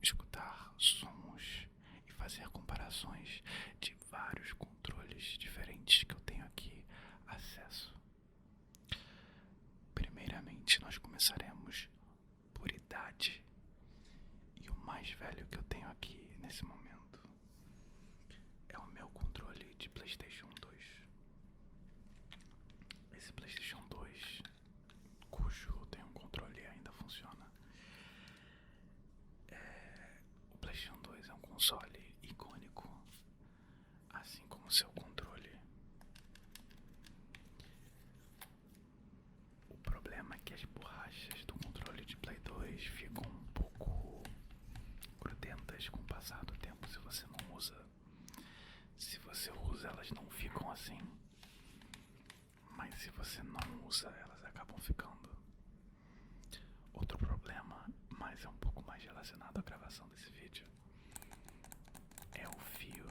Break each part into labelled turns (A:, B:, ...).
A: escutar sons e fazer comparações de vários controles diferentes que eu tenho aqui acesso. Primeiramente, nós começaremos por idade. E o mais velho que eu tenho aqui nesse momento é o meu controle de PlayStation 2. Esse PlayStation 2, cujo tem um controle e ainda funciona. O PlayStation 2 é um console icônico, assim como seu controle. O problema é que as borrachas do controle de Play 2 ficam um pouco grudentas com o passar do tempo se você não usa. Se você usa, elas não ficam assim. Mas se você não usa, elas acabam ficando. Outro problema, mas é um pouco mais relacionado à gravação desse vídeo, é o fio.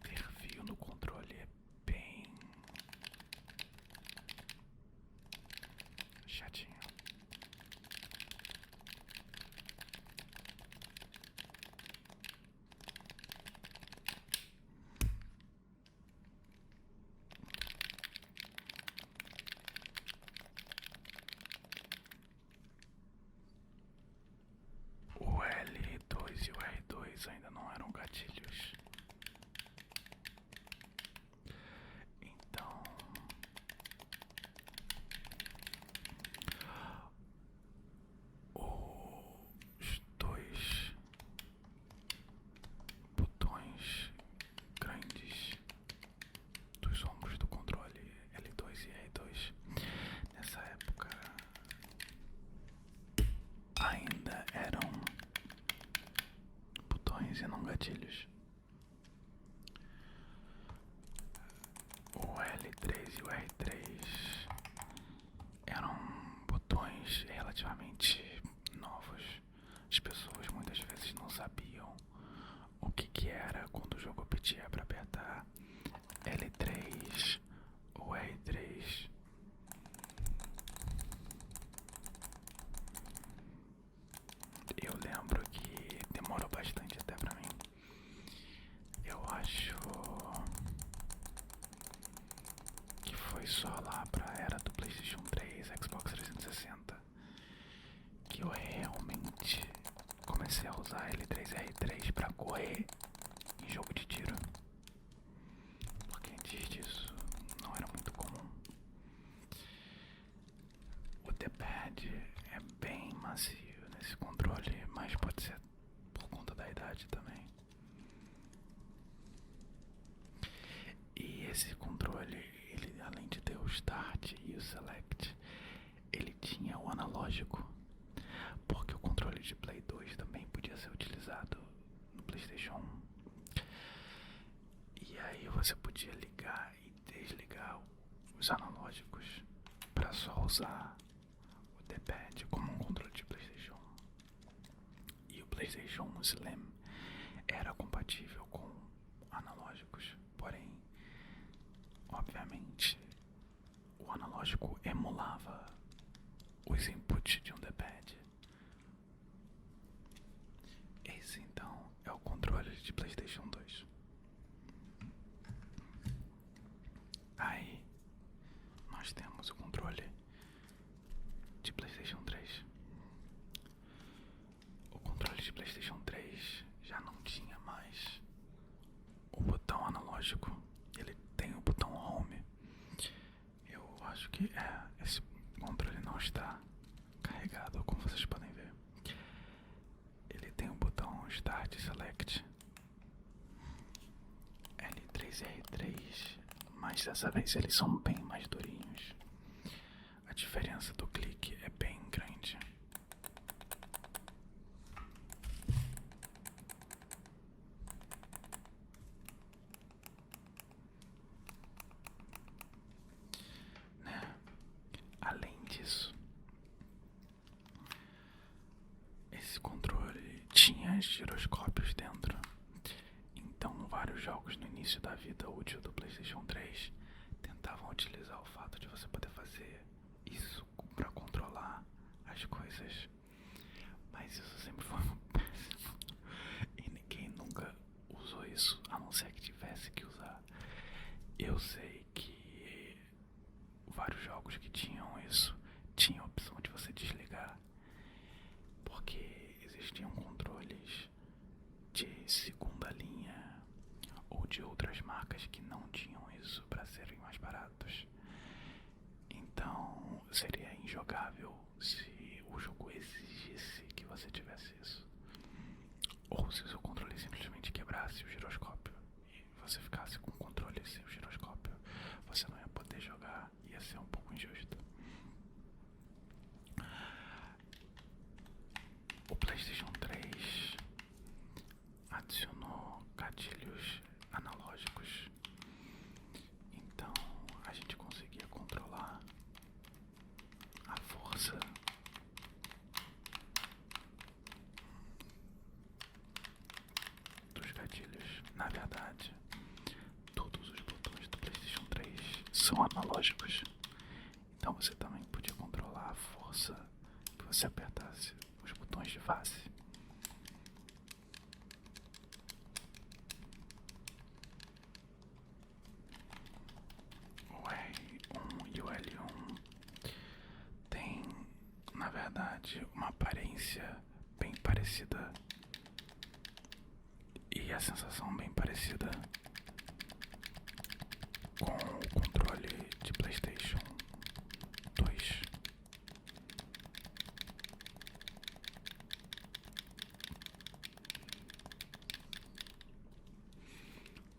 A: Ter fio no controle é bem chatinho. O L2 e o R2 ainda não eram gatilhos. Então, os dois botões grandes dos ombros do controle L2 e R2 nessa época ainda eram botões e não gatilhos. O L3 e o R3 eram botões relativamente novos. As pessoas muitas vezes não sabiam o que era quando o jogo pedia para apertar L3 ou R3. Eu lembro que demorou bastante até pra mim. Eu acho que foi só lá pra era do PlayStation 3, Xbox 360, que eu realmente comecei a usar L3 e R3 pra correr em jogo de tiro. Porque antes disso não era muito comum. O D-pad é bem macio nesse controle, mas pode ser por conta da idade também. E esse controle, ele além de ter o Start e o Select, ele tinha o analógico, porque o controle de Play 2 também podia ser utilizado no PlayStation 1. E aí você podia ligar e desligar os analógicos para só usar o D-pad como um controle de PlayStation. E o PlayStation Slim era compatível com analógicos, porém, obviamente, o analógico emulava os inputs de um D-pad. Esse então é o controle de PlayStation 2. Aí nós temos o controle de PlayStation 3. O controle de PlayStation 3 já não tinha mais o botão analógico. Ele tem o botão Home. Eu acho que esse controle não está carregado, como vocês podem ver. Ele tem o botão Start e Select, L3 e R3, mas dessa vez eles são bem mais durinhos. A diferença do clique é bem grande. Né? Além disso, esse controle tinha giroscópios dentro. Então vários jogos no início da vida útil do PlayStation 3 tentavam utilizar o fato de você poder fazer isso para controlar as coisas. Mas existiam controles de segunda linha ou de outras marcas que não tinham isso para serem mais baratos. Então seria injogável se o jogo exigisse que você tivesse isso, ou se o seu controle simplesmente quebrasse o giroscópio e você ficasse com o controle sem o giroscópio. Você não ia poder jogar, ia ser um pouco injusto. O PlayStation 3 adicionou gatilhos analógicos, então a gente conseguia controlar a força dos gatilhos. Na verdade, todos os botões do PlayStation 3 são analógicos, então você também podia controlar a força que você apertasse os botões de face. O R1 e o L1 tem, na verdade, uma aparência bem parecida e a sensação bem parecida com o controle de PlayStation 2.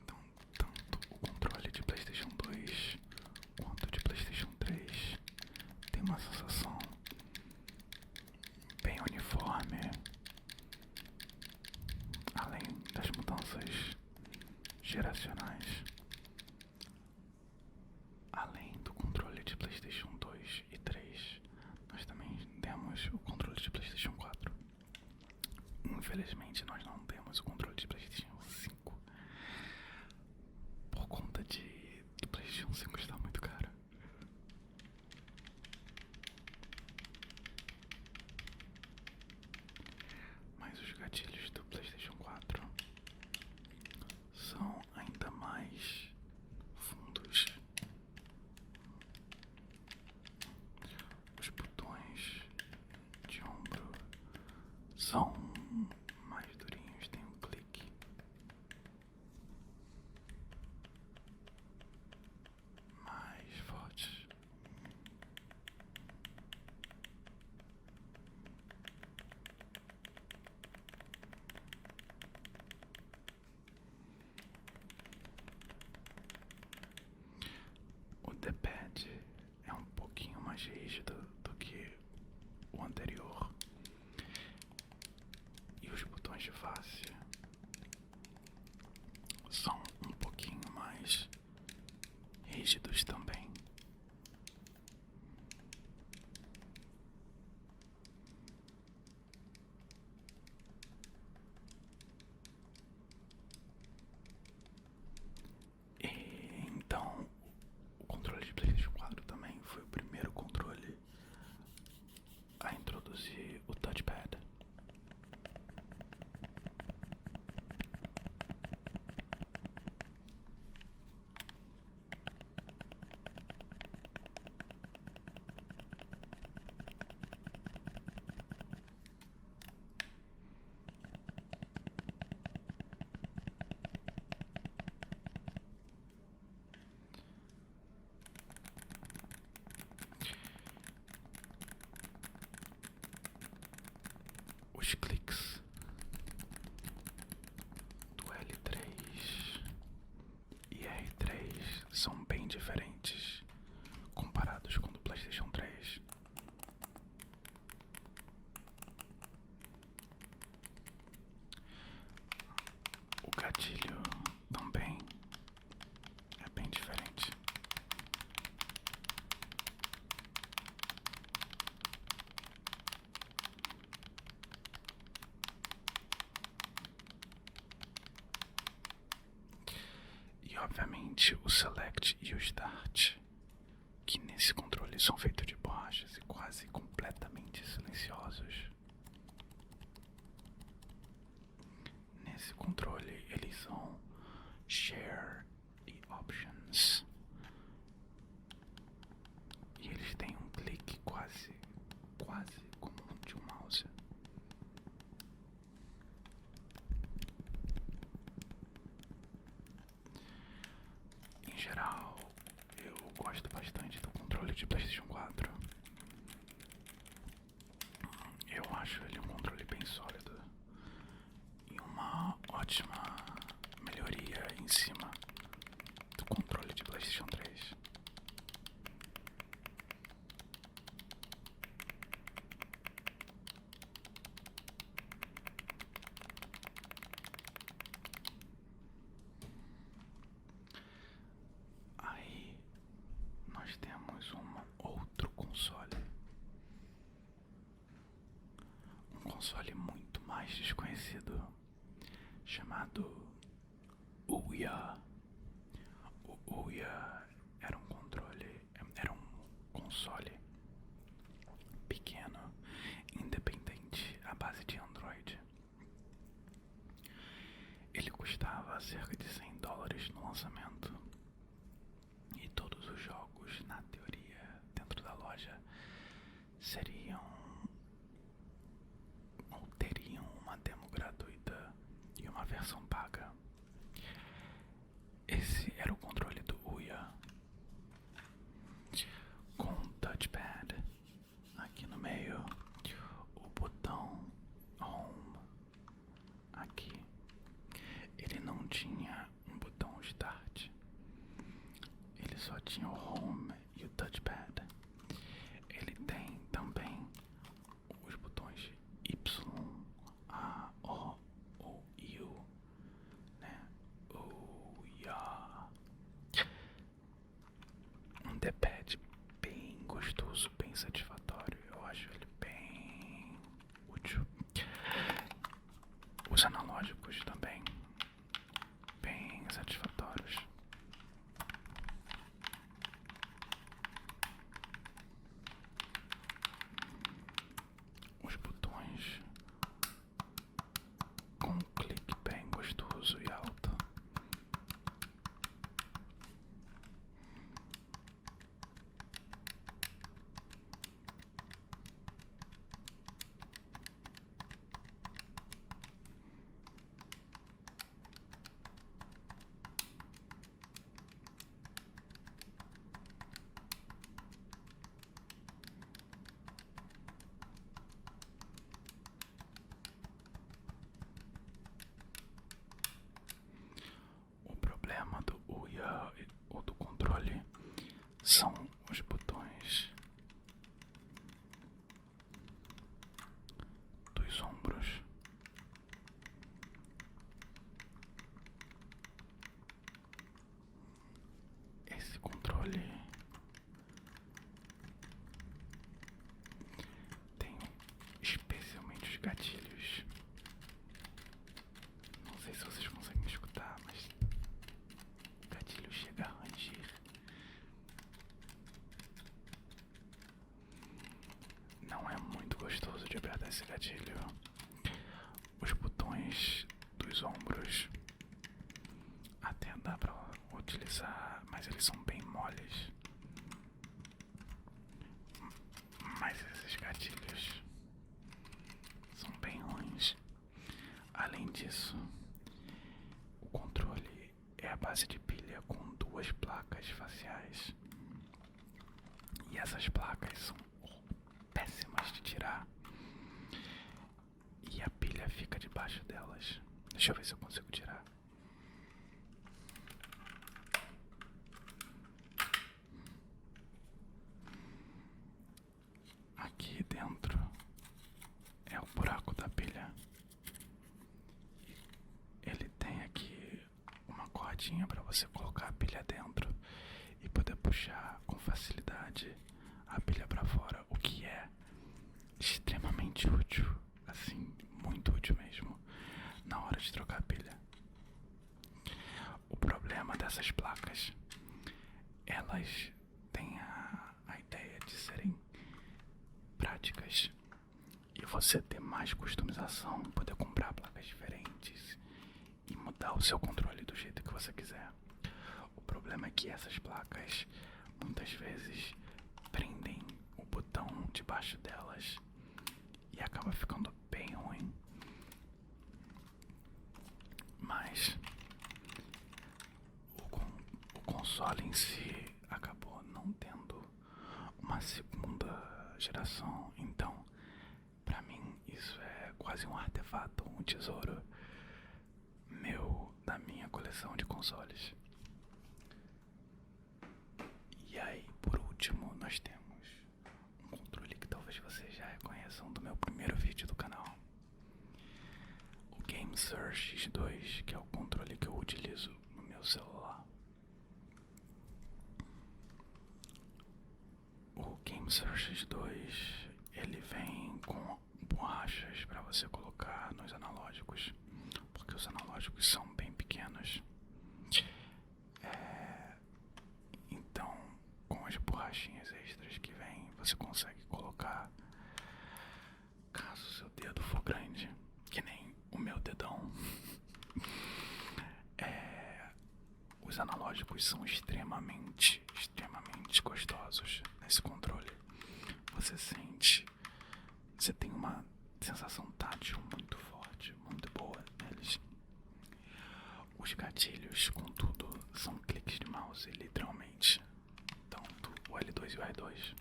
A: Então, tanto o controle de PlayStation 2 quanto de PlayStation 3 tem uma sensação bem uniforme, além das mudanças geracionais. Além do controle de PlayStation 2 e 3, nós também temos o controle de PlayStation 4. Infelizmente, nós não temos o controle de PlayStation 5 por conta do PlayStation 5 estar muito caro. Mas os gatilhos do PlayStation 4 são ainda mais fundos. Os botões de ombro são mais durinhos, tem um clique. Mais fortes. O D-pad é um pouquinho mais rígido do que o anterior. E os botões de face são um pouquinho mais rígidos também. E então, o controle de PlayStation 4 também foi o primeiro controle a introduzir o touchpad. Os cliques do L3 e R3 são bem diferentes comparados com o do PlayStation 3. O gatilho também é bem diferente. E obviamente o Select e o Start, que nesse controle são feitos de borrachas e quase completamente silenciosos. Nesse controle eles são Share e Options. E eles têm um clique quase como o de um mouse. geral, eu gosto bastante do controle de PlayStation 4. Eu acho ele um controle bem sólido e uma ótima melhoria em cima do controle de PlayStation 3. Aí nós temos um outro console. Um console muito mais desconhecido, chamado Ouya. O Ouya era um console pequeno, independente, à base de Android. Ele custava cerca de $100 no lançamento. E todos os jogos, na teoria, dentro da loja, seriam ou teriam uma demo gratuita e uma versão paga. Esse era o controle do Ouya, com touchpad aqui no meio, o botão Home aqui. Ele não tinha um botão Start, ele só tinha o Home e o touchpad. Ele tem também os botões Y, A, O ou U, né? Ouya. Um D-pad bem gostoso, bem satisfatório. Eu acho ele bem útil. Os analógicos também bem satisfatórios. Os botões com um clique bem gostoso e alto. O problema do Ouya ou do controle são os botões dos ombros. Esse controle tem especialmente os gatilhos. Não sei se vocês conseguem escutar, mas o gatilho chega a ranger. Não é muito gostoso de apertar esse gatilho. Os botões dos ombros até dá pra utilizar, mas eles são bem moles. Mas esses gatilhos são bem ruins. Além disso, o controle é a base de pilha com duas placas faciais. E essas placas são péssimas de tirar. E a pilha fica debaixo delas. Deixa eu ver se eu consigo tirar. Aqui dentro é o buraco da pilha. Ele tem aqui uma cordinha para você colocar a pilha dentro e poder puxar com facilidade a pilha para fora, o que é extremamente útil, assim, muito útil mesmo, na hora de trocar a pilha. O problema dessas placas, elas têm a ideia de serem práticas e você ter mais customização, poder comprar placas diferentes e mudar o seu controle do jeito que você quiser. O problema é que essas placas muitas vezes prendem o botão debaixo delas e acaba ficando bem ruim. Mas o console em si acabou não tendo uma segunda geração, então pra mim isso é quase um artefato, um tesouro meu, da minha coleção de consoles. E aí, por último, nós temos um controle que talvez vocês já reconheçam do meu primeiro vídeo do canal, o GameSir X2, que é o controle que eu utilizo no meu celular. O GameSir X2, ele vem com borrachas para você colocar nos analógicos, porque os analógicos são bem pequenos. Então, com as borrachinhas extras que vem, você consegue colocar, caso seu dedo for grande, que nem o meu dedão. Os analógicos são extremamente gostosos nesse controle. Você sente, você tem uma sensação tátil muito forte, muito boa neles. Os gatilhos, contudo, são cliques de mouse, literalmente. Tanto o L2 e o R2,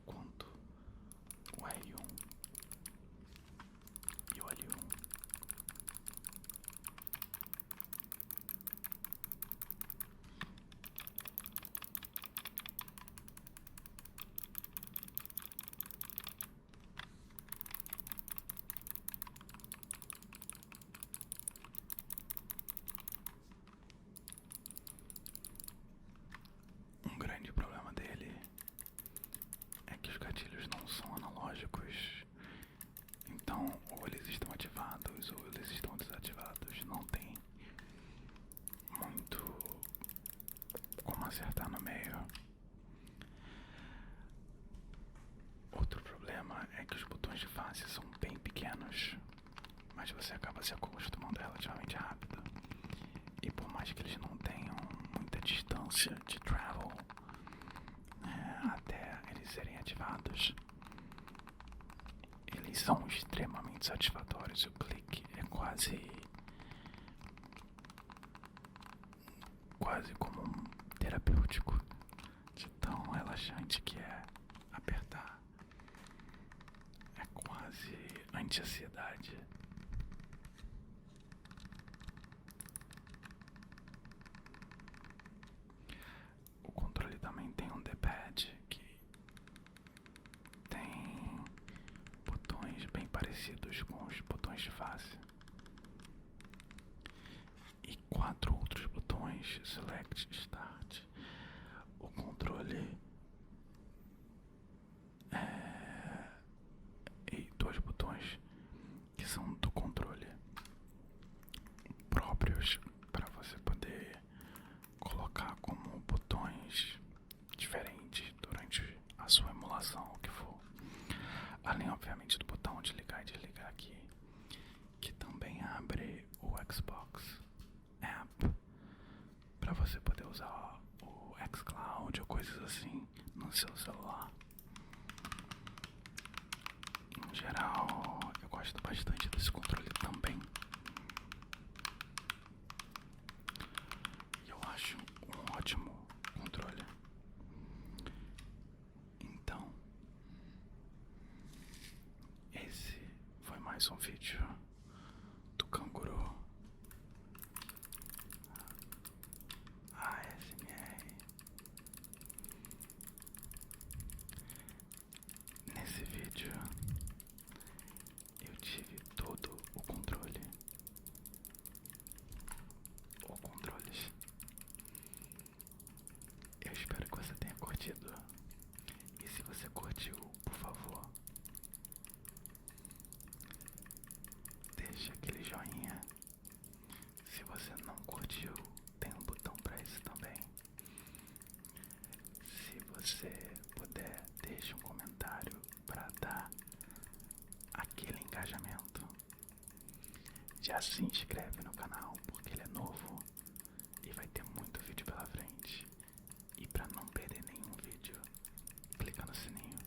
A: quanto o R1 e o L1. Um grande problema dele é que os gatilhos não são analógicos, então ou eles estão ativados ou eles estão desativados, não tem muito como acertar no meio. Outro problema é que os botões de face são bem pequenos, mas você acaba se acostumando relativamente rápido. E por mais que eles não tenham muita distância de travel, até eles serem ativados, eles são extremamente satisfatórios. O clique é quase como um terapêutico, de tão relaxante que é apertar. É quase anti-ansiedade. O controle também tem um D-pad que tem botões bem parecidos com os botões de face e 4 outros botões: Select, Start. O controle e 2 botões que são do controle próprios para você poder colocar como botões diferentes durante a sua emulação, o que for. Além, obviamente, do botão de ligar e desligar aqui, que também abre o Xbox App para você poder usar o xCloud ou coisas assim no seu celular. Em geral, eu gosto bastante desse controle também. E eu acho um ótimo controle. Então, esse foi mais um vídeo do Canguru ASMR. Nesse vídeo eu tive todo o controle, ou controles. Eu espero que você tenha curtido. E se você curtiu, por favor, deixa aquele joinha. Se você não curtiu, tem um botão para isso também. Se você puder, deixa um comentário para dar aquele engajamento. Já se inscreve no canal porque ele é novo e vai ter muito vídeo pela frente. E para não perder nenhum vídeo, clica no sininho.